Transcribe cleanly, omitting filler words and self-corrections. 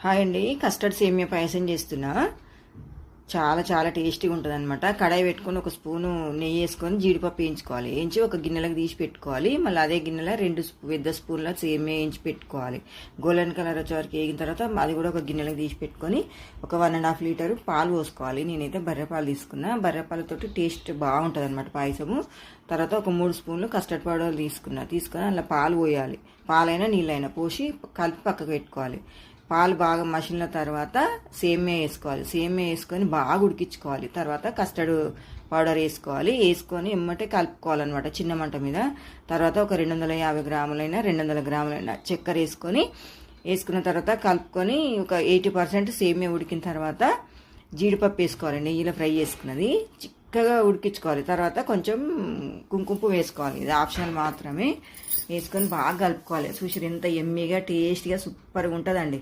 Hi అండి, custard సేమియా పాయసం చేస్తున్నా. చాలా చాలా టేస్టీగా ఉంటుంది అనమాట. కడాయి పెట్టుకొని ఒక స్పూను నెయ్యి వేసుకొని జీడిపప్పు వేయించుకోవాలి. వేయించి ఒక గిన్నెలకు తీసి పెట్టుకోవాలి. మళ్ళీ అదే గిన్నెలో పెద్ద స్పూన్ల సేమియా వేయించి పెట్టుకోవాలి. గోల్డెన్ కలర్ వచ్చే వరకు వేగిన తర్వాత అది కూడా ఒక గిన్నెలకు తీసి పెట్టుకొని ఒక 1.5 లీటర్ పాలు పోసుకోవాలి. నేనైతే బర్రెపాలు తీసుకున్నా. బర్రెపాలతోటి టేస్ట్ బాగుంటుంది అనమాట పాయసము. తర్వాత ఒక 3 స్పూన్లు కస్టర్డ్ పౌడర్ తీసుకొని అలా పాలు పోయాలి. పాలైనా నీళ్ళైనా పోసి కలిపి పక్కకు పెట్టుకోవాలి. పాలు బాగా మసిలిన తర్వాత సేమియా వేసుకోవాలి. సేమియా వేసుకొని బాగా ఉడికించుకోవాలి. తర్వాత కస్టర్డ్ పౌడర్ వేసుకొని ఎమ్మటే కలుపుకోవాలన్నమాట చిన్న మంట మీద. తర్వాత ఒక 250 గ్రాములైనా 200 గ్రాములైనా చక్కెర వేసుకున్న తర్వాత కలుపుకొని ఒక 80% సేమియా ఉడికిన తర్వాత జీడిపప్పు వేసుకోవాలి. నెయ్యిలో ఫ్రై చేసుకున్నది చిక్కగా ఉడికించుకోవాలి. తర్వాత కొంచెం కుంకుమ వేసుకోవాలి. ఇది ఆప్షనల్ మాత్రమే. వేసుకొని బాగా కలుపుకోవాలి. చూసారు ఎంత ఎమ్మీగా టేస్టీగా సూపర్గా ఉంటుందండి.